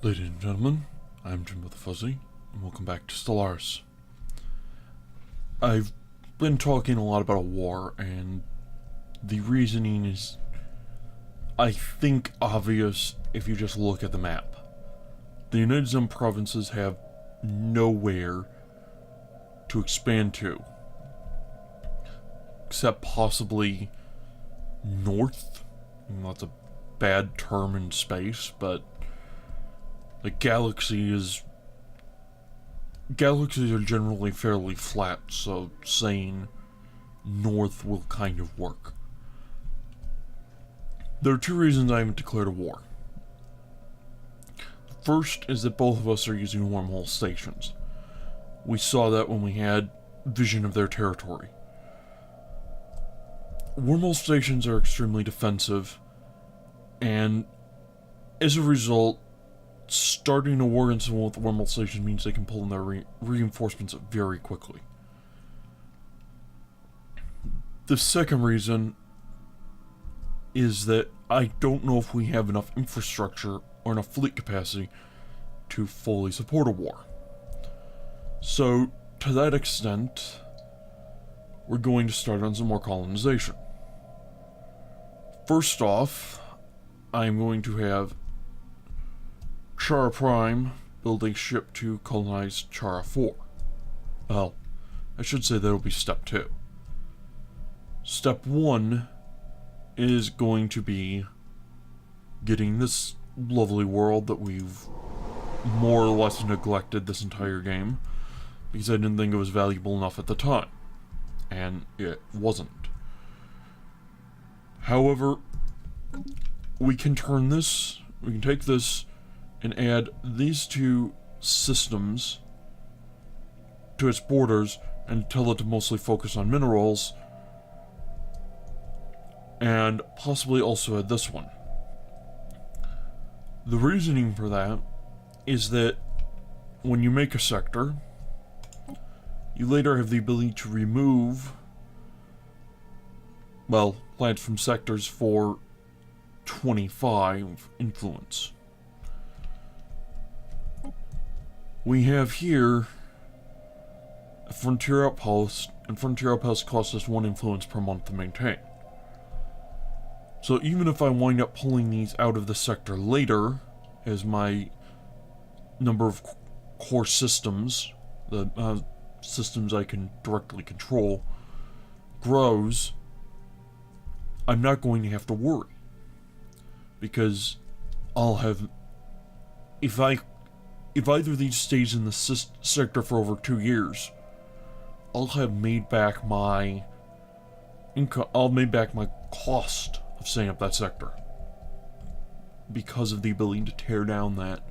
Ladies and gentlemen, I'm Jim with the Fuzzy, and welcome back to Stellaris. I've been talking a lot about a war, and the reasoning is, I think, obvious if you just look at the map. The United Zone provinces have nowhere to expand to, except possibly north. I mean, that's a bad term in space, but the galaxies are generally fairly flat, so saying north will kind of work. There are two reasons I haven't declared a war. First is that both of us are using wormhole stations. We saw that when we had vision of their territory. Wormhole stations are extremely defensive, and as a result, starting a war against someone with a wormhole station means they can pull in their reinforcements very quickly. The second reason is that I don't know if we have enough infrastructure or enough fleet capacity to fully support a war. So, to that extent, we're going to start on some more colonization. First off, I'm going to have Chara Prime build a ship to colonize Chara 4. Well, I should say that'll be step 2. Step 1 is going to be getting this lovely world that we've more or less neglected this entire game, because I didn't think it was valuable enough at the time, and it wasn't. However, we can take this and add these two systems to its borders and tell it to mostly focus on minerals, and possibly also add this one. The reasoning for that is that when you make a sector, you later have the ability to remove, well, plants from sectors for 25 influence. We have here a frontier outpost, and frontier outposts cost us 1 influence per month to maintain. So even if I wind up pulling these out of the sector later, as my number of core systems, the systems I can directly control, grows, I'm not going to have to worry. Because I'll have, if either of these stays in the sector for over 2 years, I'll have made back my income, I'll made back my cost of setting up that sector, because of the ability to tear down that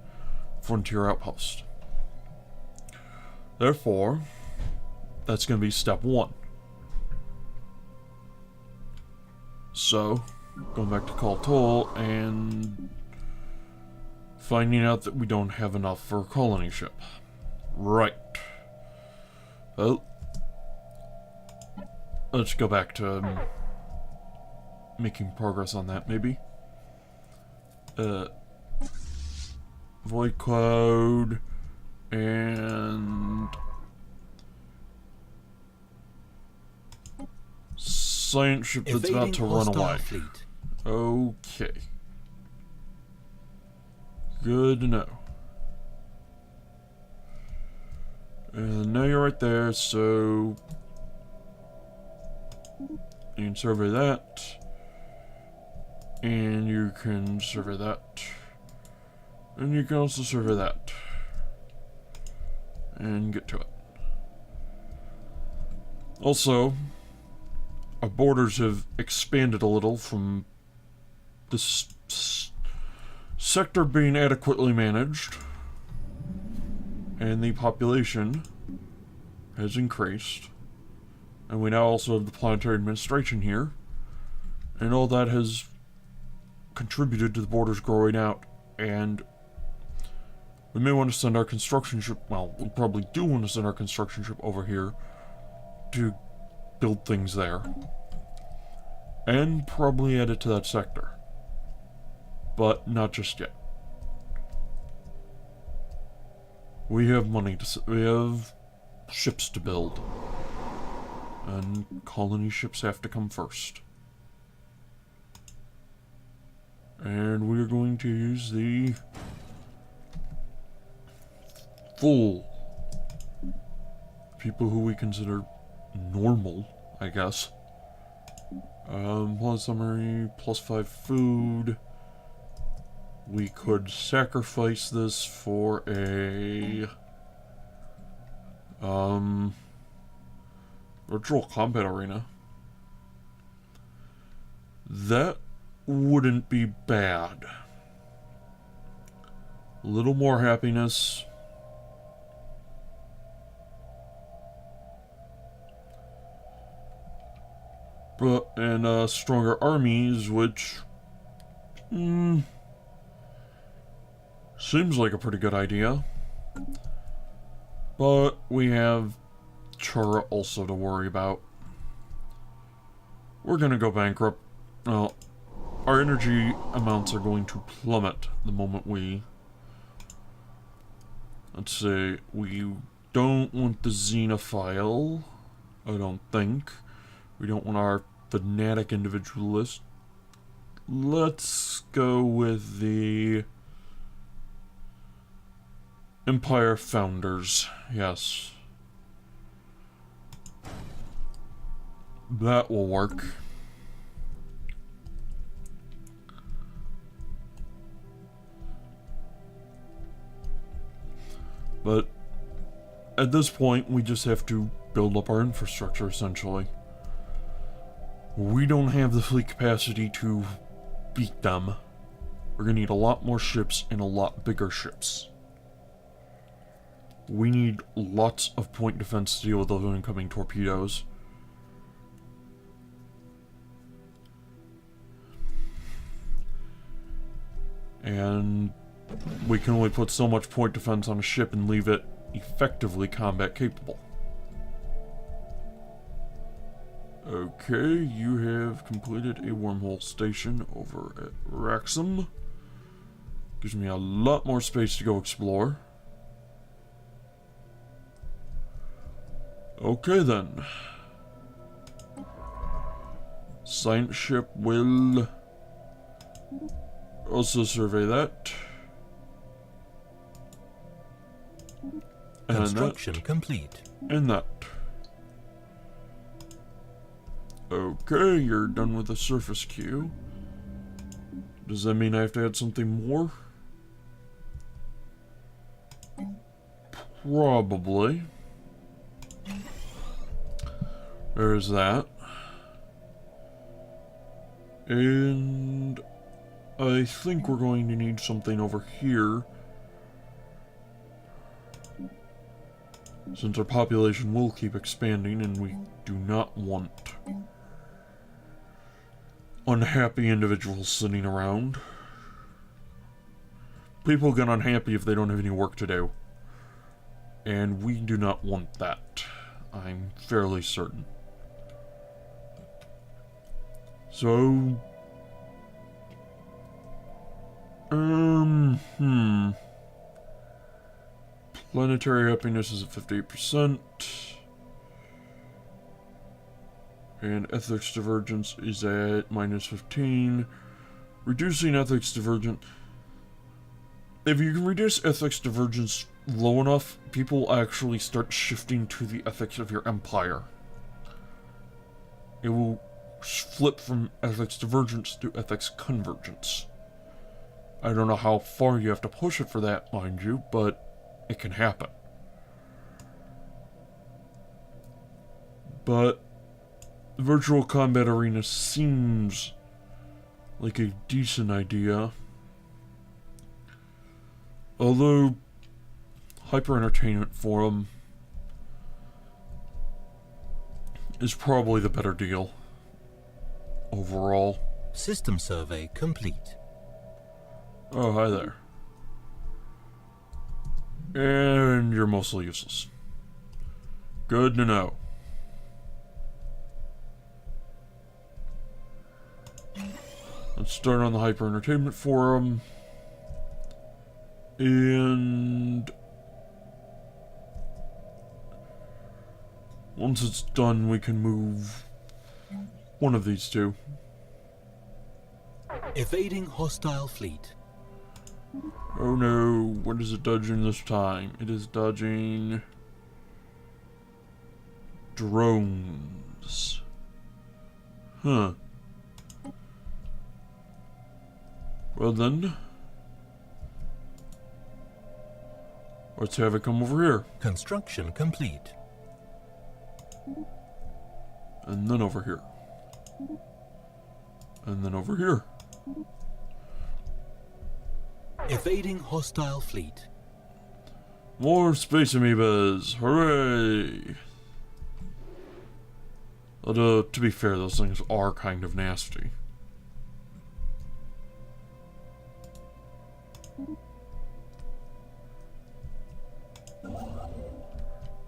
frontier outpost. Therefore, that's going to be step 1. So, going back to Vol'Tol and finding out that we don't have enough for a colony ship. Right. Well, let's go back to making progress on that, maybe. Void Cloud and science ship that's about to run away. Okay. Good to know. And now you're right there, so you can survey that. And you can survey that. And you can also survey that. And get to it. Also, our borders have expanded a little from this sector being adequately managed, and the population has increased, and we now also have the planetary administration here, and all that has contributed to the borders growing out. And we may want to send our construction ship, well, we probably do want to send our construction ship over here to build things there, and probably add it to that sector, but not just yet. We have money we have ships to build. And colony ships have to come first. And we're going to use the full people who we consider normal, I guess. Plus summary, +5 food. We could sacrifice this for a virtual combat arena. That wouldn't be bad. A little more happiness. And stronger armies, which seems like a pretty good idea. But we have Chara also to worry about. We're gonna go bankrupt. Well, our energy amounts are going to plummet the moment we... Let's see, we don't want the Xenophile, I don't think. We don't want our fanatic individualist. Let's go with the Empire Founders, yes. That will work. But at this point, we just have to build up our infrastructure, essentially. We don't have the fleet capacity to beat them. We're gonna need a lot more ships and a lot bigger ships. We need lots of point defense to deal with those incoming torpedoes. And we can only put so much point defense on a ship and leave it effectively combat capable. Okay, you have completed a wormhole station over at Wrexham. Gives me a lot more space to go explore. Okay then. Science ship will also survey that. Construction complete. And that. Okay, you're done with the surface queue. Does that mean I have to add something more? Probably. There's that. And I think we're going to need something over here. Since our population will keep expanding and we do not want unhappy individuals sitting around. People get unhappy if they don't have any work to do. And we do not want that. I'm fairly certain. So... Planetary happiness is at 58%. And ethics divergence is at -15. Reducing ethics divergence... If you can reduce ethics divergence low enough, people actually start shifting to the ethics of your empire. It will flip from ethics divergence to ethics convergence. I don't know how far you have to push it for that, mind you, but it can happen. But the virtual combat arena seems like a decent idea. Although, Hyper Entertainment Forum is probably the better deal overall. System survey complete. Oh, hi there. And you're mostly useless. Good to know. Let's start on the Hyper Entertainment Forum. And Once it's done, we can move one of these two. Evading hostile fleet. Oh no, what is it dodging this time? It is dodging drones. Huh. Well then, let's have it come over here. Construction complete. And then over here. And then over here. Evading hostile fleet. More space amoebas! Hooray! Although, to be fair, those things are kind of nasty.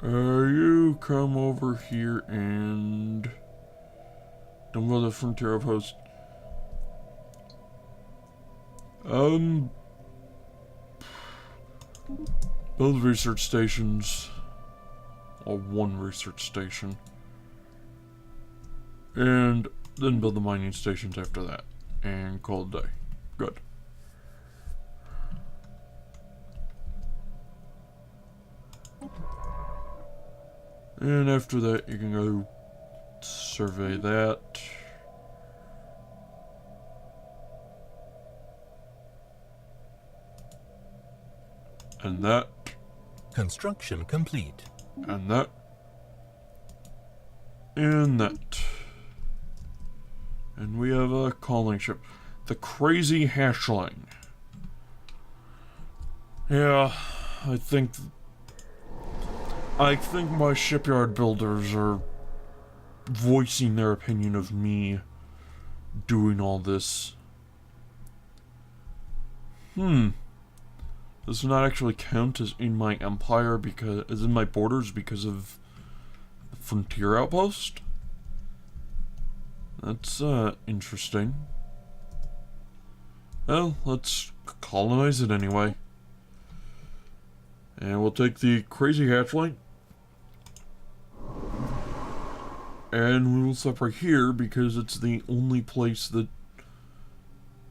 You come over here and don't go to the frontier outpost. Build research stations, or one research station, and then build the mining stations after that, and call it a day. Good. And after that, you can go survey that. And that. Construction complete. And that. And that. And we have a calling ship. The Crazy Hatchling. Yeah, I think my shipyard builders are voicing their opinion of me doing all this. Does not actually count as in my empire because as in my borders because of the frontier outpost. That's interesting. Well, let's colonize it anyway. And we'll take the Crazy Hatchling. And we will separate here because it's the only place that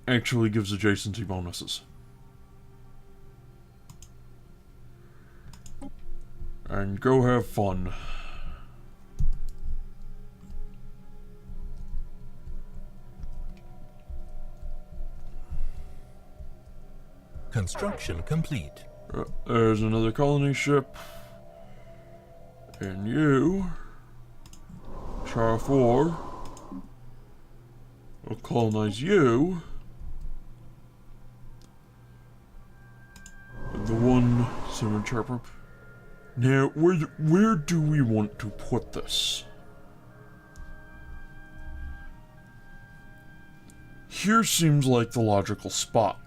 actually gives adjacency bonuses. And go have fun. Construction complete. There's another colony ship. And you, Char 4, will colonize you. With the one Simon Chopper. Now, where do we want to put this? Here seems like the logical spot.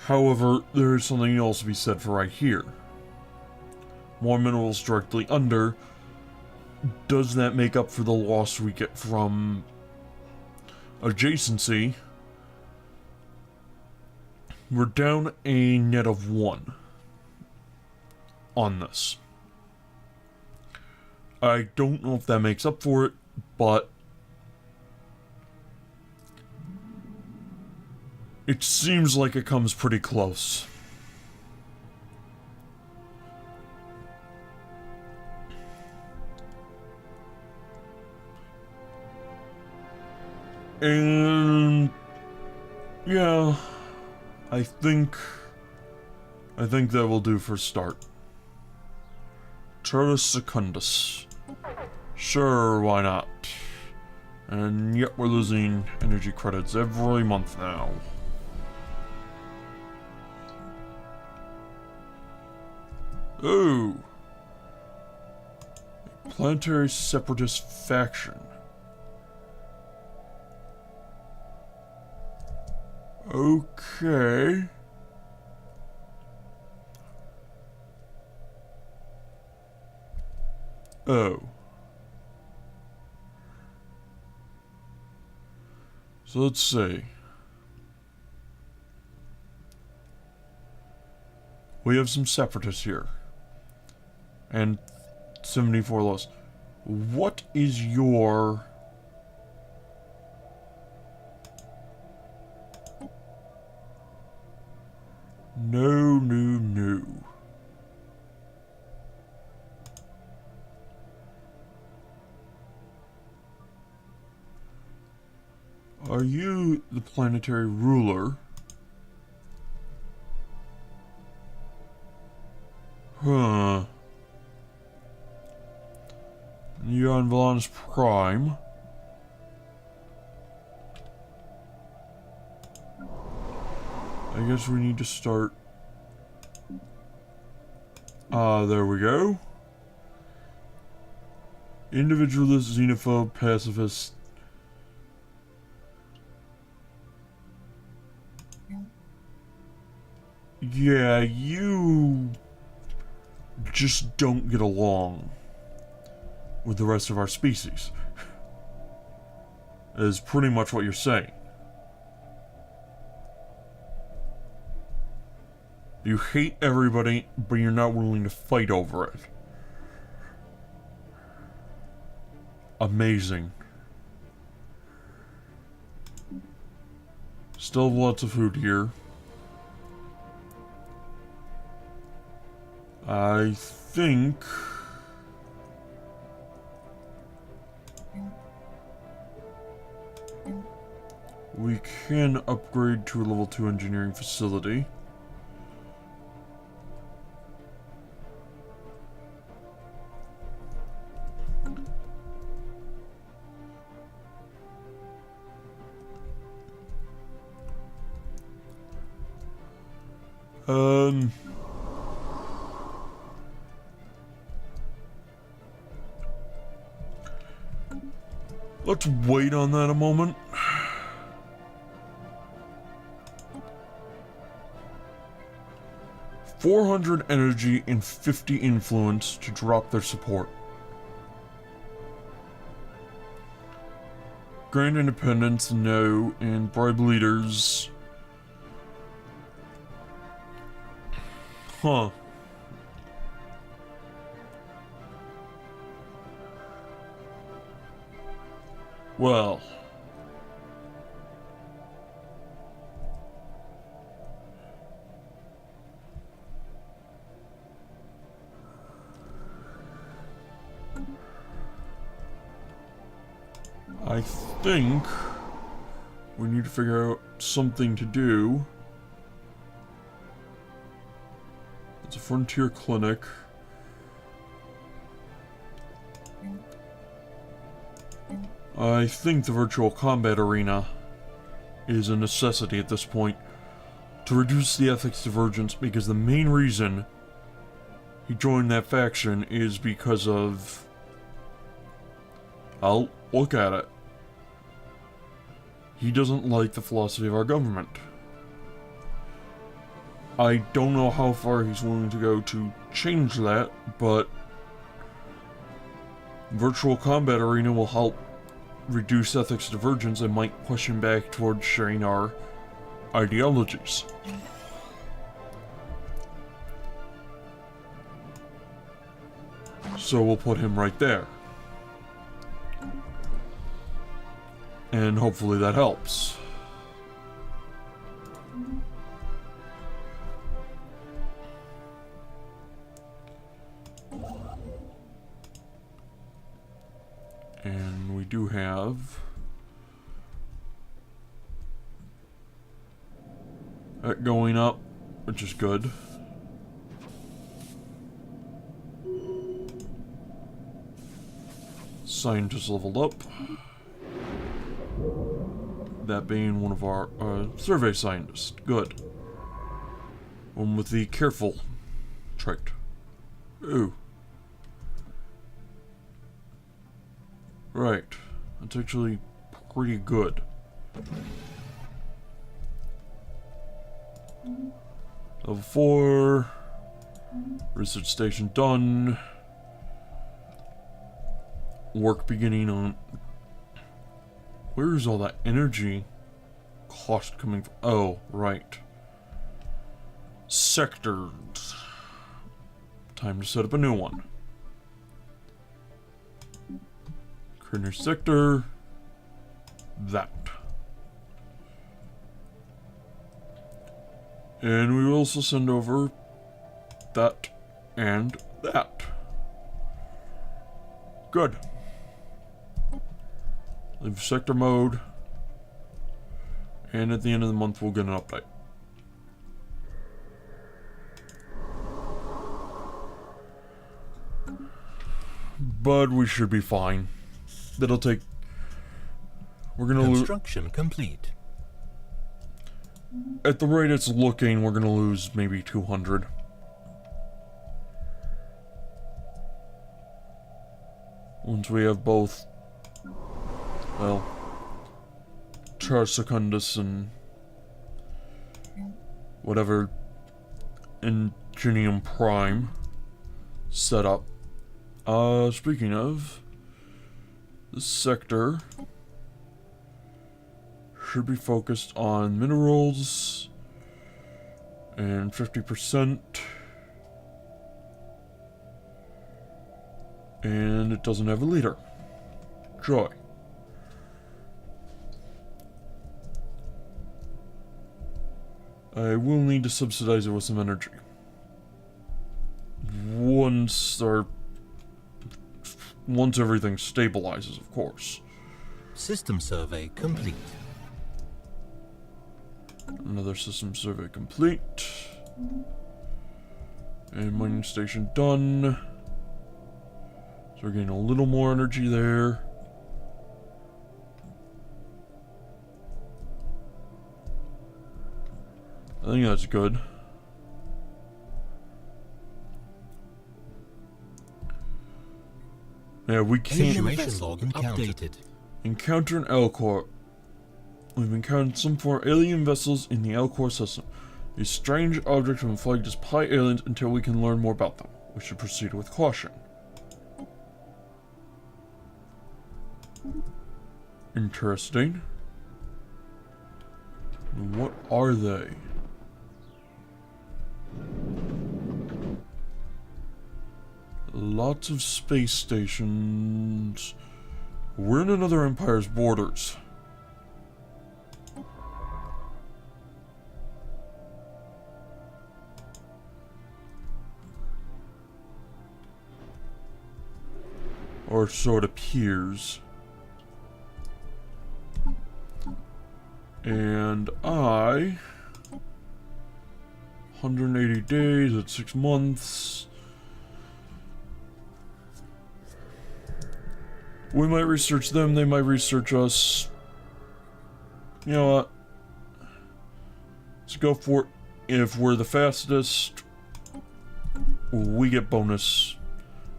However, there is something else to be said for right here. More minerals directly under. Does that make up for the loss we get from adjacency? We're down a net of 1 on this. I don't know if that makes up for it, but it seems like it comes pretty close. And yeah, I think that will do for start. Tertus Secundus. Sure, why not? And yet we're losing energy credits every month now. Oh! A planetary separatist faction. Okay. Oh. So let's see. We have some separatists here. And 74 lost. What is your... No, no, no. Are you the planetary ruler? Huh. You're on Valan's Prime. I guess we need to start... there we go. Individualist, xenophobe, pacifist. Yeah, you just don't get along with the rest of our species. Is pretty much what you're saying. You hate everybody, but you're not willing to fight over it. Amazing. Still have lots of food here. I think... we can upgrade to a level 2 engineering facility. Let's wait on that a moment. $400 energy and 50 influence to drop their support. Grant independence, no, and bribe leaders. Huh. Well. I think we need to figure out something to do. It's a frontier clinic. I think the virtual combat arena is a necessity at this point to reduce the ethics divergence, because the main reason he joined that faction is because of... I'll look at it. He doesn't like the philosophy of our government. I don't know how far he's willing to go to change that, but virtual combat arena will help reduce ethics divergence and might push him back towards sharing our ideologies. So we'll put him right there. And hopefully that helps. And we do have that going up, which is good. Scientists leveled up. That being one of our survey scientists. Good. One with the careful trait. Ooh. Right. That's actually pretty good. Level 4. Research station done. Work beginning on... Where's all that energy cost coming from? Oh, right. Sectors. Time to set up a new one. Create a new sector. That. And we will also send over that and that. Good. Leave sector mode. And at the end of the month, we'll get an update. But we should be fine. That'll take... We're gonna lose... Construction complete. At the rate it's looking, we're gonna lose maybe 200. Once we have both... Well... Charles Secundus and... whatever... Ingenium Prime... set up. Speaking of... This sector... should be focused on minerals... and 50%... and it doesn't have a leader. Joy. I will need to subsidize it with some energy. Once everything stabilizes, of course. System survey complete. Another system survey complete. And mining station done. So we're getting a little more energy there. I think that's good. Yeah, we can't Situation log updated. encounter an L-Core. We've encountered some 4 alien vessels in the L-Core system. These strange objects have been flagged as pi aliens until we can learn more about them. We should proceed with caution. Interesting. What are they? Lots of space stations. We're in another empire's borders. Or so it appears. And 180 days at 6 months. We might research them, they might research us. You know what? Let's go for it. If we're the fastest, we get bonus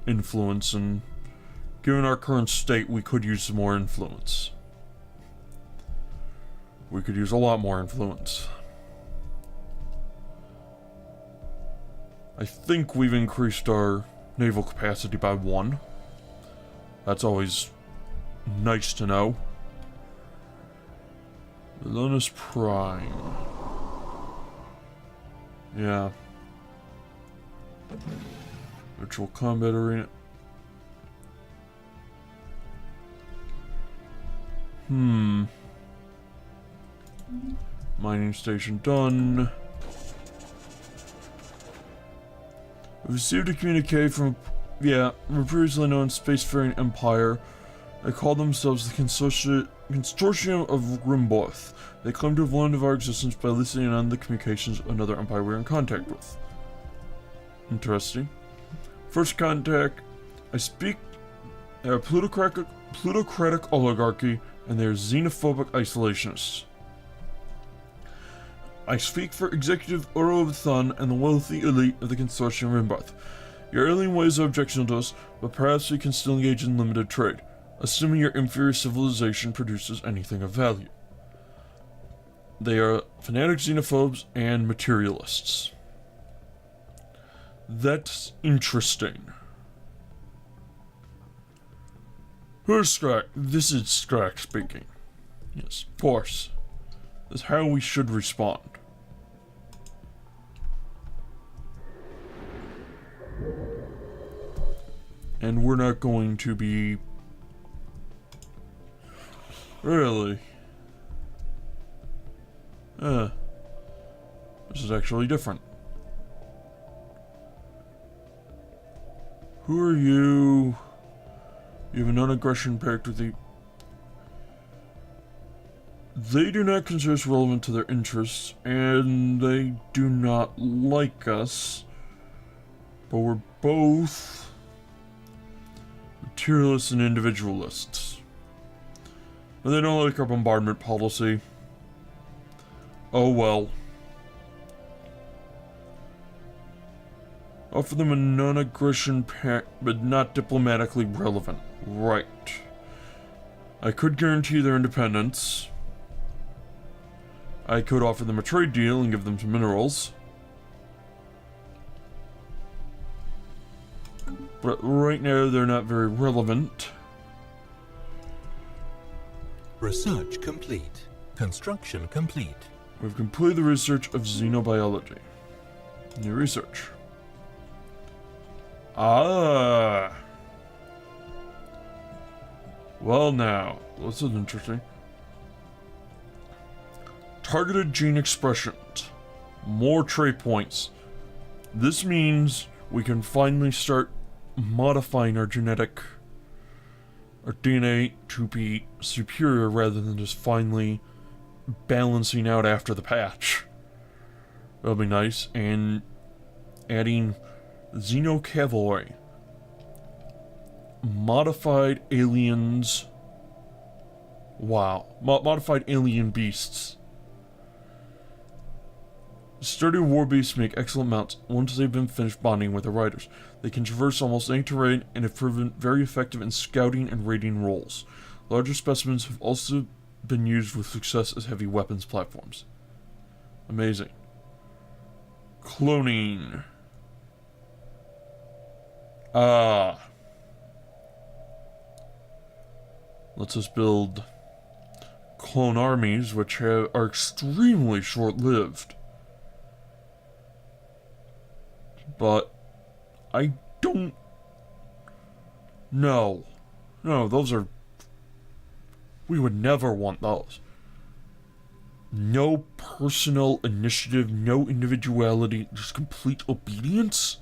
influence, and given our current state, we could use some more influence. We could use a lot more influence. I think we've increased our naval capacity by 1. That's always nice to know. Linus Prime. Yeah. Virtual combat arena. Mining station done. We received a communique from a previously known spacefaring empire. They call themselves the Consortium of Grimboth. They claim to have learned of our existence by listening on the communications of another empire we're in contact with. Interesting. First contact, I speak. They're a plutocratic oligarchy, and they're xenophobic isolationists. I speak for Executive Uro of Thun and the wealthy elite of the Consortium Rimbarth. Your alien ways are objectionable to us, but perhaps we can still engage in limited trade, assuming your inferior civilization produces anything of value. They are fanatic xenophobes and materialists. That's interesting. Who's Skrak? This is Skrak speaking. Yes, of course. That's how we should respond. And we're not going to be... Really? This is actually different. Who are you? You have a non-aggression pact with the... They do not consider us relevant to their interests, and they do not like us. But we're both materialists and individualists. But they don't like our bombardment policy. Oh well. Offer them a non-aggression pact, but not diplomatically relevant. Right. I could guarantee their independence. I could offer them a trade deal and give them some minerals. But right now, they're not very relevant. Research complete. Construction complete. We've completed the research of xenobiology. New research. Ah. Well now, this is interesting. Targeted gene expressions. More trait points. This means we can finally start modifying our DNA to be superior rather than just finally balancing out after the patch. That'll be nice. And adding Xenocavalry. Modified aliens. Wow. Modified alien beasts. Sturdy war beasts make excellent mounts once they've been finished bonding with their riders. They can traverse almost any terrain and have proven very effective in scouting and raiding roles. Larger specimens have also been used with success as heavy weapons platforms. Amazing. Cloning. Lets us build clone armies, which are extremely short-lived. But I don't... No, those are... We would never want those. No personal initiative, no individuality, just complete obedience?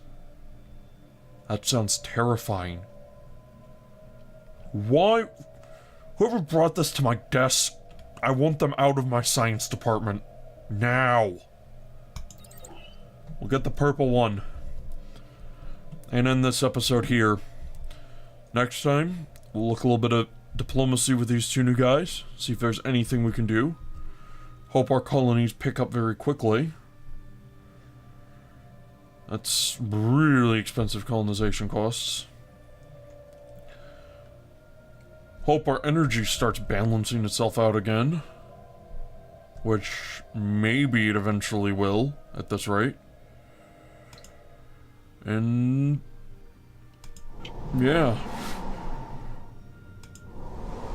That sounds terrifying. Why? Whoever brought this to my desk, I want them out of my science department. Now. We'll get the purple one. And end this episode here. Next time, we'll look a little bit of diplomacy with these two new guys. See if there's anything we can do. Hope our colonies pick up very quickly. That's really expensive colonization costs. Hope our energy starts balancing itself out again. Which maybe it eventually will, at this rate. And... yeah.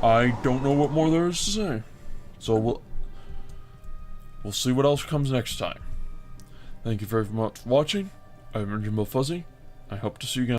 I don't know what more there is to say. So we'll see what else comes next time. Thank you very much for watching. I'm Jimbo Fuzzy. I hope to see you again.